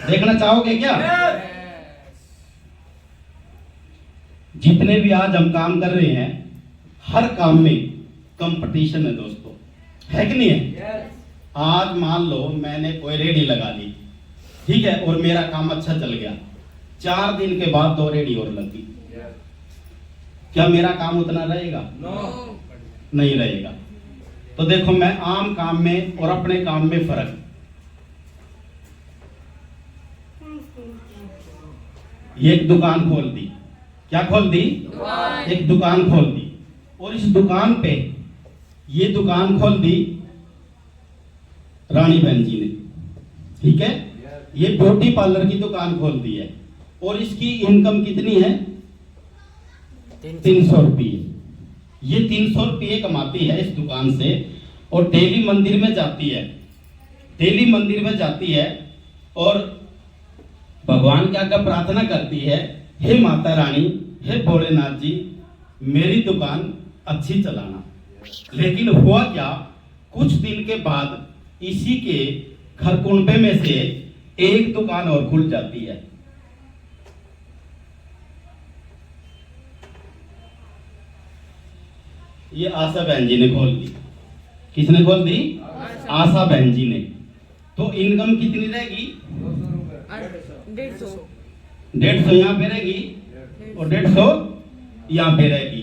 देखना चाहोगे क्या? जितने भी आज हम काम कर रहे हैं, हर काम में कंपटीशन है दोस्तों, है कि नहीं है? आज मान लो मैंने कोई रेडी लगा ली, ठीक है, और मेरा काम अच्छा चल गया, 4 दिन के बाद 2 रेडी और लगी, क्या मेरा काम उतना रहेगा? नहीं रहेगा। तो देखो, मैं आम काम में और अपने काम में फर्क, ये एक दुकान खोल दी, क्या खोल दी? एक दुकान खोल दी, और इस दुकान पे, ये दुकान खोल दी रानी बहन जी ने, ठीक है, ये ब्यूटी पार्लर की दुकान खोल दी है, और इसकी इनकम कितनी है? 300 रुपये। ये 300 रुपये कमाती है इस दुकान से, और डेली मंदिर में जाती है, डेली मंदिर में जाती है, और भगवान के आगे प्रार्थना करती है, हे माता रानी, हे भोलेनाथ जी, मेरी दुकान अच्छी चलाना। लेकिन हुआ क्या, कुछ दिन के बाद इसी के खरकुंडे में से एक दुकान और खुल जाती है। ये आशा बहन जी ने खोल दी। किसने खोल दी? आशा बहन जी ने। तो इनकम कितनी रहेगी? 150 यहाँ पे रहेगी और 150 यहाँ पे रहेगी।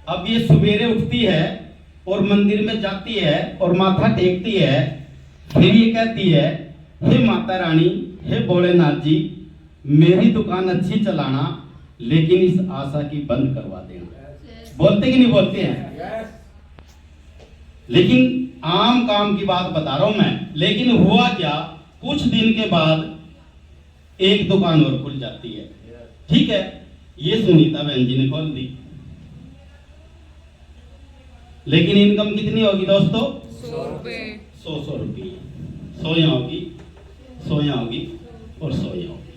अब ये सवेरे उठती है और मंदिर में जाती है और माथा टेकती है, फिर ये कहती है, हे माता रानी, हे भोलेनाथ जी, मेरी दुकान अच्छी चलाना, लेकिन इस आशा की बंद करवा देना। बोलते कि नहीं बोलते हैं? लेकिन आम काम की बात बता रहा हूं मैं। लेकिन हुआ क्या, कुछ दिन के बाद एक दुकान और खुल जाती है, ठीक है, ये सुनीता बहन जी ने खोल दी। लेकिन इनकम कितनी होगी दोस्तों? 100 रुपये। 100 रुपये, 100 यहाँ होगी, 100 यहाँ होगी और 100 यहाँ होगी।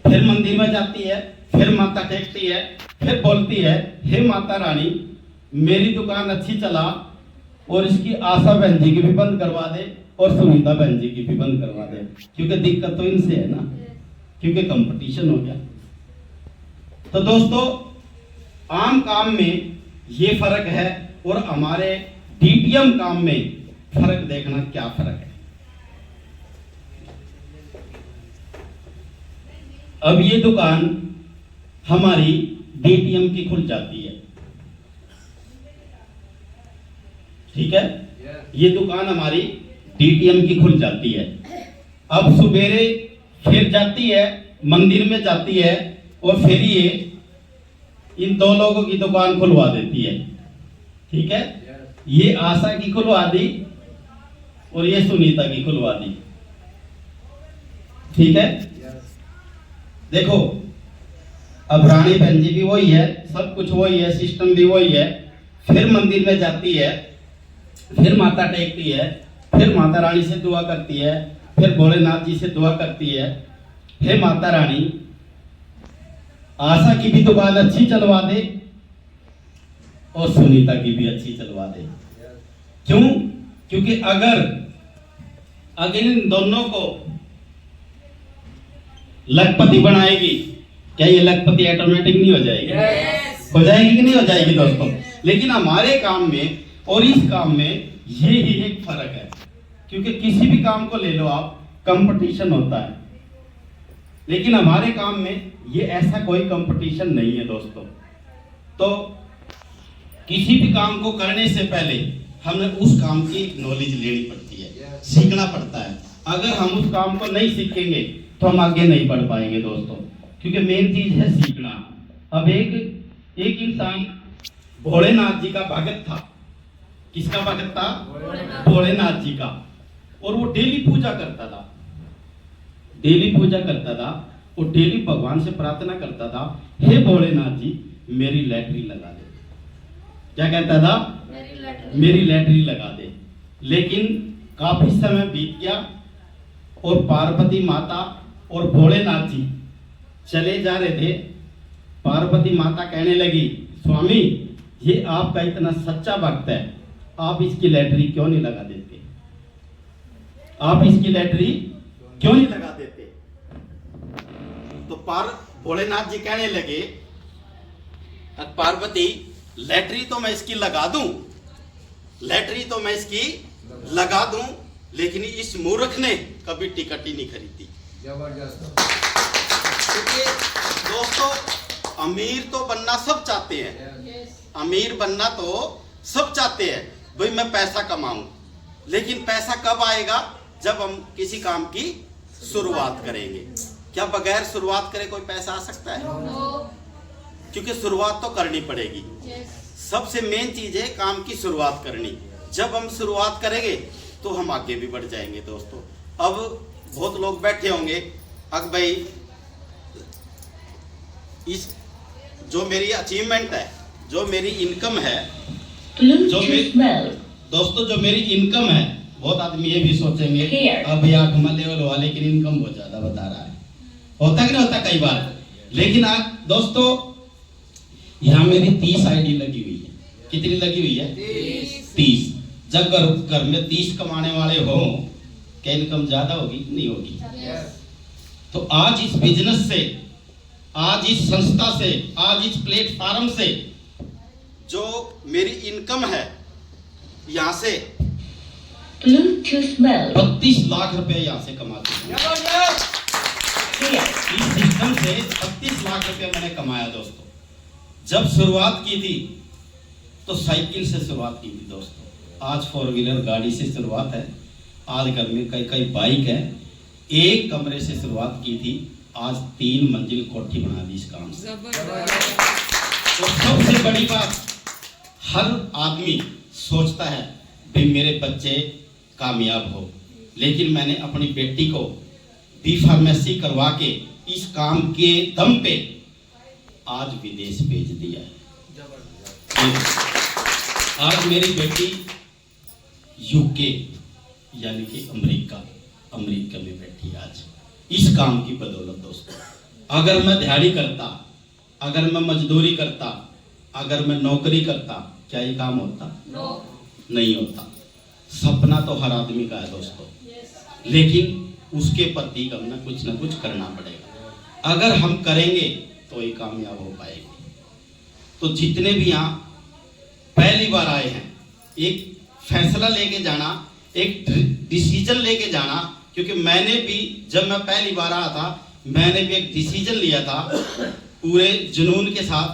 फिर मंदिर में जाती है, फिर माथा टेकती है, फिर बोलती है, हे माता रानी, मेरी दुकान अच्छी चला, और इसकी आशा बहन जी की भी बंद करवा दे और सुनीता बहन जी की भी बंद करवा दे, क्योंकि दिक्कत तो इनसे है ना, क्योंकि कंपटीशन हो गया। तो दोस्तों, आम काम में ये फर्क है, और हमारे डीटीएम काम में फर्क देखना, क्या फर्क है। अब ये दुकान हमारी डीटीएम की खुल जाती है, ठीक है, ये दुकान हमारी डीटीएम की खुल जाती है। अब सवेरे फिर जाती है, मंदिर में जाती है, और फिर ये इन 2 लोगों की दुकान खुलवा देती है, ठीक है, ये आशा की खुलवा दी और ये सुनीता की खुलवा दी, ठीक है। देखो, अब रानी बहन जी भी वही है, सब कुछ वही है, सिस्टम भी वही है। फिर मंदिर में जाती है, फिर माथा टेकती है, फिर माता रानी से दुआ करती है, फिर भोलेनाथ जी से दुआ करती है, हे माता रानी, आशा की भी दुकान अच्छी चलवा दे और सुनीता की भी अच्छी चलवा दे। क्यों? क्योंकि अगर इन दोनों को लखपति बनाएगी, क्या ये लखपति ऑटोमेटिक नहीं हो जाएगी? हो जाएगी कि नहीं हो जाएगी दोस्तों? लेकिन हमारे काम में और इस काम में ये ही एक फर्क है, क्योंकि किसी भी काम को ले लो आप, कंपटीशन होता है, लेकिन हमारे काम में ये ऐसा कोई कंपटीशन नहीं है दोस्तों। तो किसी भी काम को करने से पहले हमें उस काम की नॉलेज लेनी पड़ती है, सीखना पड़ता है। अगर हम उस काम को नहीं सीखेंगे तो हम आगे नहीं बढ़ पाएंगे दोस्तों, क्योंकि मेन चीज है सीखना। अब एक इंसान भोलेनाथ जी का भगत था। किसका भगत था? भोलेनाथ जी का। और वो डेली पूजा करता था, डेली पूजा करता था, और डेली भगवान से प्रार्थना करता था, हे भोलेनाथ जी, मेरी लैटरी लगा दे। क्या कहता था? मेरी लैटरी लगा दे। लेकिन काफी समय बीत गया और पार्वती माता और भोलेनाथ जी चले जा रहे थे। पार्वती माता कहने लगी, स्वामी, ये आपका इतना सच्चा भक्त है, आप इसकी लैटरी क्यों नहीं लगा देते? आप इसकी लैटरी क्यों नहीं लगा देते? भोलेनाथ जी कहने लगे, पार्वती लैटरी तो मैं इसकी लगा दूं, लैटरी तो मैं इसकी लगा दूं, लेकिन इस मूर्ख ने कभी टिकट ही नहीं खरीदी। जबरदस्त। क्योंकि दोस्तों अमीर तो बनना सब चाहते हैं, अमीर बनना तो सब चाहते हैं, भाई मैं पैसा कमाऊं, लेकिन पैसा कब आएगा? जब हम किसी काम की शुरुआत करेंगे। क्या बगैर शुरुआत करे कोई पैसा आ सकता है? क्योंकि शुरुआत तो करनी पड़ेगी। सबसे मेन चीज है काम की शुरुआत करनी। जब हम शुरुआत करेंगे तो हम आगे भी बढ़ जाएंगे। दोस्तों अब बहुत लोग बैठे होंगे, अब भाई इस जो मेरी अचीवमेंट है, जो मेरी इनकम है, दोस्तों जो मेरी इनकम है, बहुत आदमी ये भी सोचेंगे अब ये 8वां लेवल हुआ लेकिन इनकम बहुत ज्यादा बता रहा है। होता कि नहीं होता कई बार? लेकिन आज दोस्तों यहाँ मेरी 30 आईडी लगी हुई है। कितनी लगी हुई है? 30। जब घर में 30 कमाने वाले हो, क्या इनकम ज्यादा होगी? नहीं होगी। तो आज इस बिजनेस से, आज इस संस्था से, आज इस प्लेटफॉर्म से जो मेरी इनकम है, यहाँ से 32 लाख रुपए यहाँ से कमाते हैं। इस सिस्टम से 32 लाख रुपए मैंने कमाया। दोस्तों जब शुरुआत की थी तो साइकिल से शुरुआत की थी। दोस्तों आज 4 व्हीलर गाड़ी से शुरुआत है, आज घर में कई कई बाइक है। एक कमरे से शुरुआत की थी, आज 3 मंजिल कोठी बना दी इस काम से। तो सबसे बड़ी बात, हर आदमी सोचता है भाई मेरे बच्चे कामयाब हो, लेकिन मैंने अपनी बेटी को B.Pharmacy करवा के इस काम के दम पे आज विदेश भेज दिया है। आज मेरी बेटी यूके यानी कि अमेरिका में बैठी आज इस काम की बदौलत। दोस्तों अगर मैं दिहाड़ी करता, अगर मैं मजदूरी करता, अगर मैं नौकरी करता, क्या ये काम होता? नहीं होता। सपना तो हर आदमी का है दोस्तों, लेकिन उसके प्रति हम ना कुछ करना पड़ेगा। अगर हम करेंगे तो ये कामयाब हो पाएगी। तो जितने भी यहाँ पहली बार आए हैं, एक फैसला लेके जाना, एक डिसीजन लेके जाना, क्योंकि मैंने भी जब मैं पहली बार आया था, मैंने भी एक डिसीजन लिया था पूरे जुनून के साथ,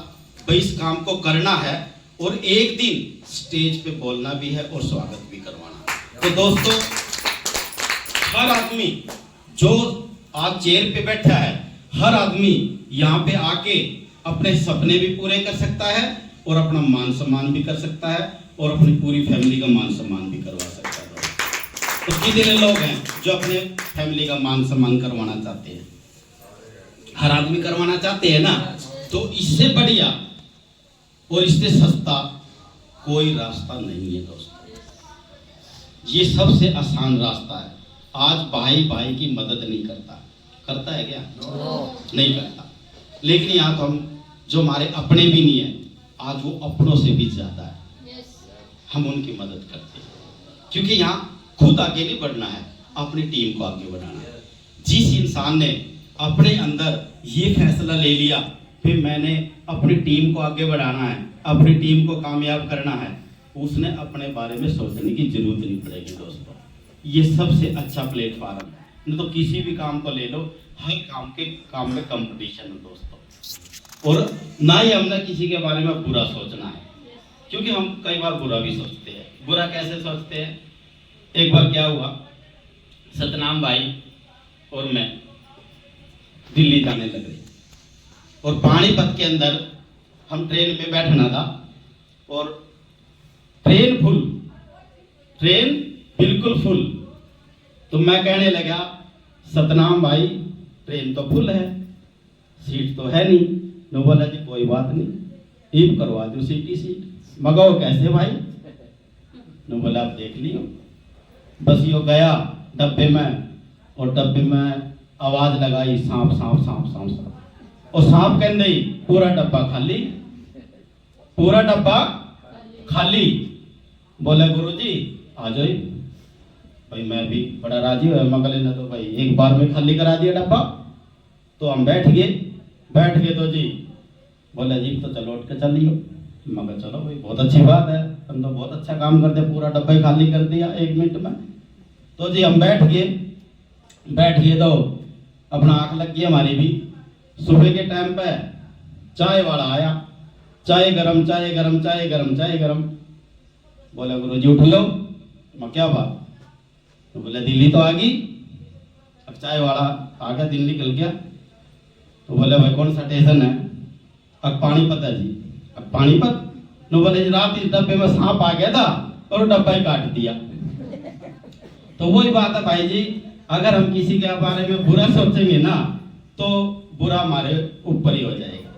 भाई इस काम को करना है और एक दिन स्टेज पे बोलना भी है और स्वागत भी करवाना है। तो दोस्तों हर आदमी जो आज चेयर पे बैठा है, हर आदमी यहाँ पे आके अपने सपने भी पूरे कर सकता है और अपना मान सम्मान भी कर सकता है और अपनी पूरी फैमिली का मान सम्मान भी करवा सकता है। तो कितने लोग हैं जो अपने फैमिली का मान सम्मान करवाना चाहते हैं? हर आदमी करवाना चाहते हैं ना। तो इससे बढ़िया और इससे सस्ता कोई रास्ता नहीं है दोस्तों। ये सबसे आसान रास्ता है। आज भाई भाई की मदद नहीं करता, करता है क्या? नहीं करता। लेकिन यहाँ तो हम जो हमारे अपने भी नहीं है, आज वो अपनों से भी ज्यादा है, हम उनकी मदद करते हैं। क्योंकि यहाँ खुद आगे नहीं बढ़ना है, अपनी टीम को आगे बढ़ाना है। जिस इंसान ने अपने अंदर ये फैसला ले लिया फिर मैंने अपनी टीम को आगे बढ़ाना है, अपनी टीम को कामयाब करना है, उसने अपने बारे में सोचने की जरूरत नहीं पड़ेगी दोस्तों। ये सबसे अच्छा प्लेटफॉर्म है। नहीं तो किसी भी काम को ले लो, हर काम में कंपटीशन है दोस्तों। और ना ही हमने किसी के बारे में बुरा सोचना है, क्योंकि हम कई बार बुरा भी सोचते हैं। बुरा कैसे सोचते हैं? एक बार क्या हुआ, सतनाम भाई और मैं दिल्ली जाने लग रहे और पानीपत के अंदर हम ट्रेन में बैठना था और ट्रेन फुल, ट्रेन बिल्कुल फुल। तो मैं कहने लगा, सतनाम भाई ट्रेन तो फुल है, सीट तो है नहीं। नो बोला जी कोई बात नहीं, ईप करवा दो सीट। मगाओ कैसे भाई? नो बोला आप देख लियो। बस यो गया डब्बे में और डब्बे में आवाज लगाई, सांप सांप सांप सांप सांप। और सांप कहने ही पूरा डब्बा खाली, पूरा डब्बा खाली। बोले गुरुजी आ जाओ भाई। मैं भी बड़ा राजी हुआ, मगले ने तो भाई एक बार में खाली करा दिया डब्बा। तो हम बैठ गए बैठ गए तो जी बोले जी तो चलो उठ के चलियो। मगर चलो भाई बहुत अच्छी बात है, तुम तो बहुत अच्छा काम करते, पूरा डब्बा ही खाली कर दिया 1 मिनट में। तो जी हम बैठ गए तो अपना आंख लग गई हमारी भी। सुबह के टाइम पे चाय वाला आया, चाय गरम चाय गरम चाय गरम चाय गरम। बोले गुरु जी उठ लो। मैं क्या बात? तो बोले दिल्ली तो आ गई। अब चाय वाला आ गया, दिल्ली निकल गया। तो बोले भाई कौन सा स्टेशन है? अब पानीपत है जी। अब पानीपत? तो बोले रात इस डब्बे में सांप आ गया था और डब्बा ही काट दिया। तो वही बात है भाई जी, अगर हम किसी के बारे में बुरा सोचेंगे ना तो बुरा हमारे ऊपर ही हो जाएगा।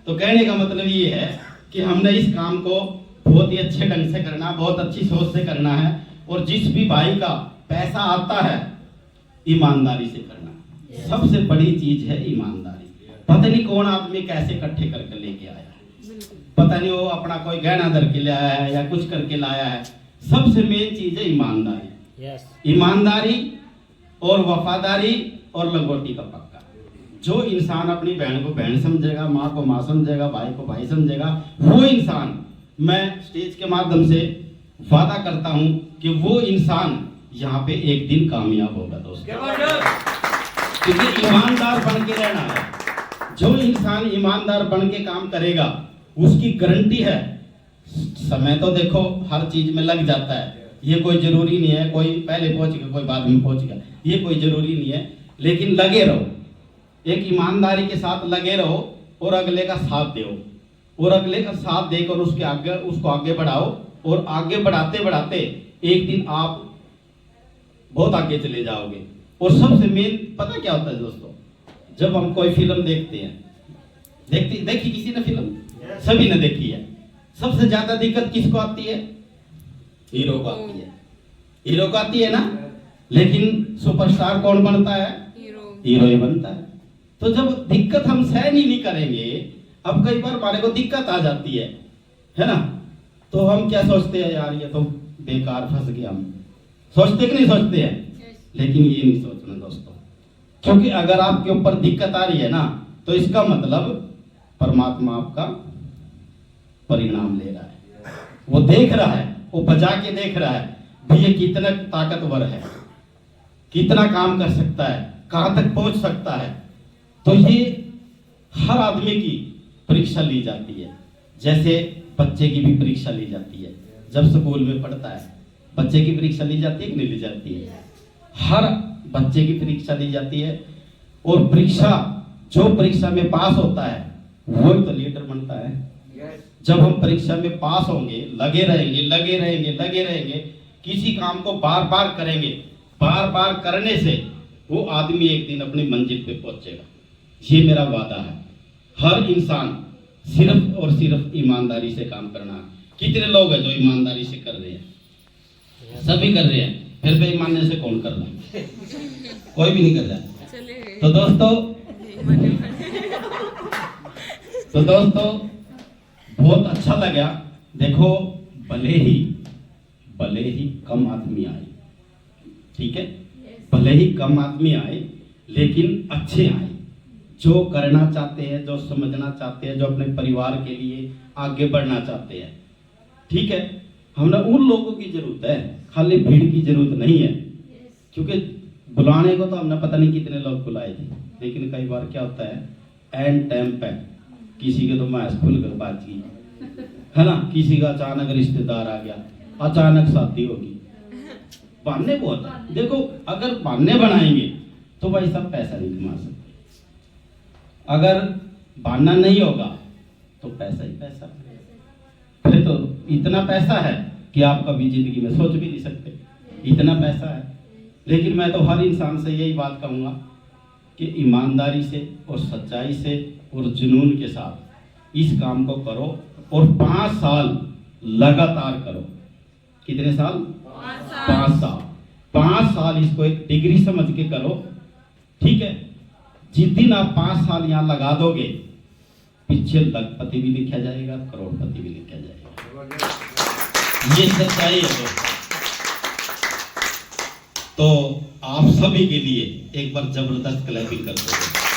तो कहने का मतलब ये है कि हमने इस काम को बहुत ही अच्छे ढंग से करना, बहुत अच्छी सोच से करना है। और जिस भी भाई का पैसा आता है ईमानदारी से करना। सबसे बड़ी चीज है ईमानदारी। पता नहीं कौन आदमी कैसे इकट्ठे करके लेके आया है, पता नहीं वो अपना कोई गहना धर के लाया है या कुछ करके लाया है। सबसे मेन चीज है ईमानदारी। ईमानदारी और वफादारी और लंगोटी का पक्का। जो इंसान अपनी बहन को बहन समझेगा, माँ को माँ समझेगा, भाई को भाई समझेगा, वो इंसान, मैं स्टेज के माध्यम से वादा करता हूं कि वो इंसान यहाँ पे एक दिन कामयाब होगा दोस्तों। क्योंकि ईमानदार बन के रहना है। जो इंसान ईमानदार बन के काम करेगा उसकी गारंटी है। समय तो देखो हर चीज में लग जाता है, ये कोई जरूरी नहीं है कोई पहले पहुंच गया कोई बाद में पहुंच गया, ये कोई जरूरी नहीं है। लेकिन लगे रहो, एक ईमानदारी के साथ लगे रहो और अगले का साथ दो और अगले का साथ देकर उसको आगे बढ़ाओ। और आगे बढ़ाते बढ़ाते एक दिन आप बहुत आगे चले जाओगे। और सबसे मेन पता क्या होता है दोस्तों, जब हम कोई फिल्म देखते हैं, देखी किसी ने फिल्म? सभी ने देखी है। सबसे ज्यादा दिक्कत किसको आती है? हीरो को आती है। हीरो को आती है ना। लेकिन सुपरस्टार कौन बनता है? हीरो ही बनता है। तो जब दिक्कत हम सहन ही नहीं करेंगे, अब कई बार हमारे को दिक्कत आ जाती है ना, तो हम क्या सोचते हैं, यार ये तो बेकार फंस गया। हम सोचते कि नहीं सोचते हैं? लेकिन ये नहीं सोचना दोस्तों, क्योंकि अगर आपके ऊपर दिक्कत आ रही है ना तो इसका मतलब परमात्मा आपका परिणाम ले रहा है। वो देख रहा है, वो बजा के देख रहा है भी ये कितना ताकतवर है, कितना काम कर सकता है, कहां तक पहुंच सकता है। तो ये हर आदमी की परीक्षा ली जाती है। जैसे बच्चे की भी परीक्षा ली जाती है जब स्कूल में पढ़ता है। बच्चे की परीक्षा ली जाती है कि नहीं ली जाती है? हर बच्चे की परीक्षा ली जाती है। और परीक्षा, जो परीक्षा में पास होता है वही तो लीडर बनता है। जब हम परीक्षा में पास होंगे, लगे रहेंगे, किसी काम को बार बार करेंगे, बार बार करने से वो आदमी एक दिन अपनी मंजिल पे पहुंचेगा। ये मेरा वादा है। हर इंसान सिर्फ और सिर्फ ईमानदारी से काम करना है। कितने लोग हैं जो ईमानदारी से कर रहे हैं? सभी कर रहे हैं। फिर बेईमानी से कौन कर रहा है? कोई भी नहीं कर रहा। तो दोस्तों बहुत अच्छा लगा। देखो भले ही कम आदमी आए, ठीक है, भले ही कम आदमी आए लेकिन अच्छे आए, जो करना चाहते हैं, जो समझना चाहते हैं, जो अपने परिवार के लिए आगे बढ़ना चाहते हैं। ठीक है, हमने उन लोगों की जरूरत है, खाली भीड़ की जरूरत नहीं है। क्योंकि बुलाने को तो हमने पता नहीं कितने लोग बुलाए थे, लेकिन कई बार क्या होता है एंड टाइम पे किसी के तो मैं स्कूल कर बात की है ना, किसी का अचानक रिश्तेदार आ गया, अचानक शादी होगी, बहाने बहुत है। देखो अगर बहाने बनाएंगे तो भाई सब पैसा नहीं कमा सकते। अगर बहाना नहीं होगा तो पैसा ही पैसा, फिर तो इतना पैसा है कि आप कभी जिंदगी में सोच भी नहीं सकते, इतना पैसा है। लेकिन मैं तो हर इंसान से यही बात कहूँगा कि ईमानदारी से और सच्चाई से और जुनून के साथ इस काम को करो और 5 साल लगातार करो। कितने साल? 5 साल। 5 साल इसको एक डिग्री समझ के करो, ठीक है। जिस दिन आप 5 साल यहाँ लगा दोगे, पीछे लखपति भी लिखा जाएगा, करोड़पति भी लिखा जाएगा। ये सच्चाई है दोस्तों। तो आप सभी के लिए एक बार जबरदस्त क्लैपिंग कर दो।